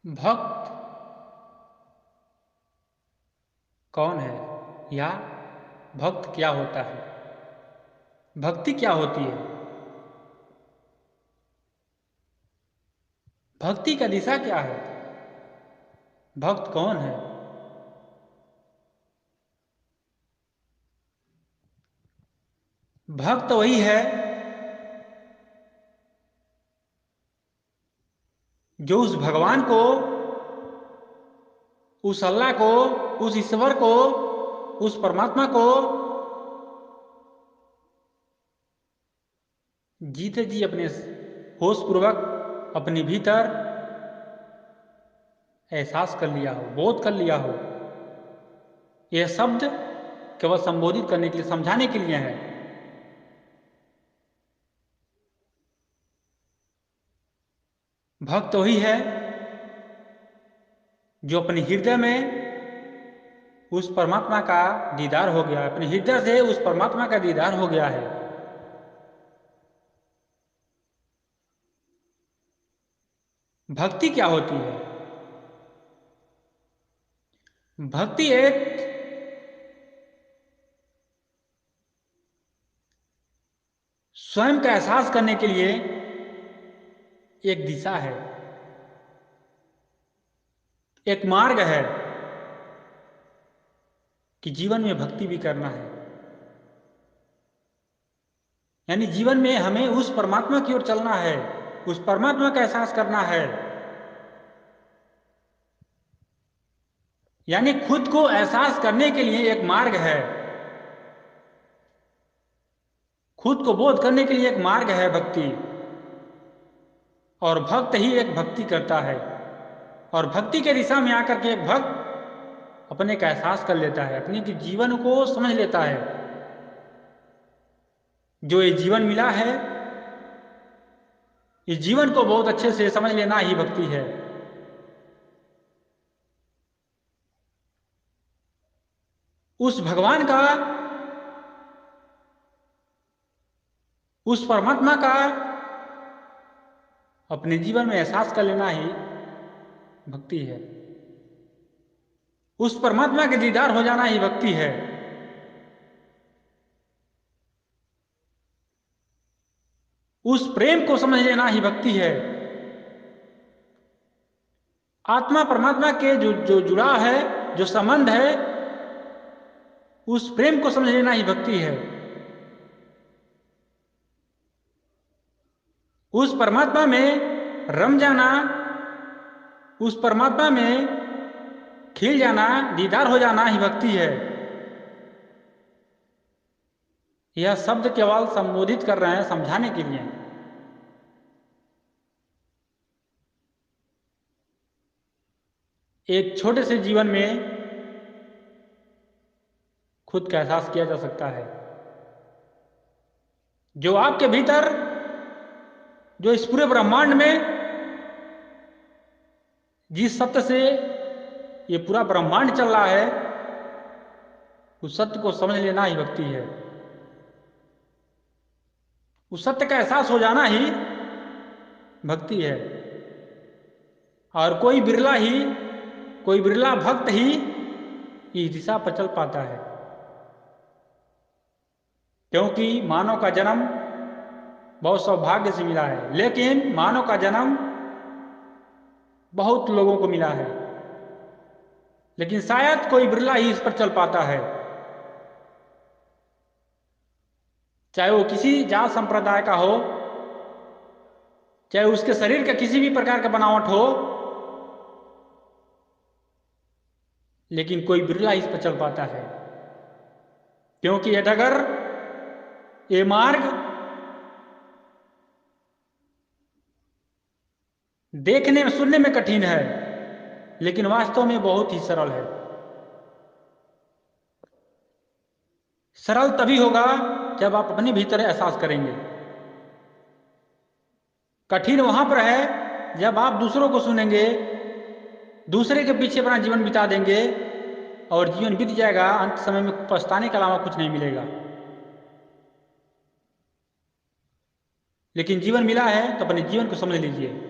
भक्त कौन है या भक्त क्या होता है? भक्ति क्या होती है? भक्ति का दिशा क्या है? भक्त कौन है? भक्त वही है जो उस भगवान को, उस अल्लाह को, उस ईश्वर को, उस परमात्मा को जीते जी अपने होश पूर्वक अपने भीतर एहसास कर लिया हो, बोध कर लिया हो। यह शब्द केवल संबोधित करने के लिए, समझाने के लिए है। भक्त वही है जो अपने हृदय में उस परमात्मा का दीदार हो गया, अपने हृदय से उस परमात्मा का दीदार हो गया है। भक्ति क्या होती है? भक्ति एक स्वयं का एहसास करने के लिए एक दिशा है, एक मार्ग है कि जीवन में भक्ति भी करना है। यानी जीवन में हमें उस परमात्मा की ओर चलना है, उस परमात्मा का एहसास करना है। यानी खुद को एहसास करने के लिए एक मार्ग है, खुद को बोध करने के लिए एक मार्ग है भक्ति। और भक्त ही एक भक्ति करता है, और भक्ति के दिशा में आकर के एक भक्त अपने का एहसास कर लेता है, अपने के जीवन को समझ लेता है। जो ये जीवन मिला है, इस जीवन को बहुत अच्छे से समझ लेना ही भक्ति है। उस भगवान का, उस परमात्मा का अपने जीवन में एहसास कर लेना ही भक्ति है। उस परमात्मा के दीदार हो जाना ही भक्ति है। उस प्रेम को समझ लेना ही भक्ति है। आत्मा परमात्मा के जो जुड़ाव है, जो संबंध है, उस प्रेम को समझ लेना ही भक्ति है। उस परमात्मा में रम जाना, उस परमात्मा में खिल जाना, दीदार हो जाना ही भक्ति है। यह शब्द केवल संबोधित कर रहे हैं, समझाने के लिए। एक छोटे से जीवन में खुद का एहसास किया जा सकता है। जो आपके भीतर, जो इस पूरे ब्रह्मांड में, जिस सत्य से ये पूरा ब्रह्मांड चल रहा है, उस सत्य को समझ लेना ही भक्ति है। उस सत्य का एहसास हो जाना ही भक्ति है। और कोई बिरला भक्त ही इस दिशा पर चल पाता है। क्योंकि मानव का जन्म बहुत सौभाग्य से मिला है, लेकिन मानव का जन्म बहुत लोगों को मिला है, लेकिन शायद कोई बिरला ही इस पर चल पाता है। चाहे वो किसी जात संप्रदाय का हो, चाहे उसके शरीर का किसी भी प्रकार का बनावट हो, लेकिन कोई बिरला इस पर चल पाता है। क्योंकि ये डगर, ये मार्ग देखने में, सुनने में कठिन है, लेकिन वास्तव में बहुत ही सरल है। सरल तभी होगा जब आप अपने भीतर एहसास करेंगे। कठिन वहां पर है जब आप दूसरों को सुनेंगे, दूसरे के पीछे अपना जीवन बिता देंगे, और जीवन बीत जाएगा, अंत समय में पछताने के अलावा कुछ नहीं मिलेगा। लेकिन जीवन मिला है तो अपने जीवन को समझ लीजिए।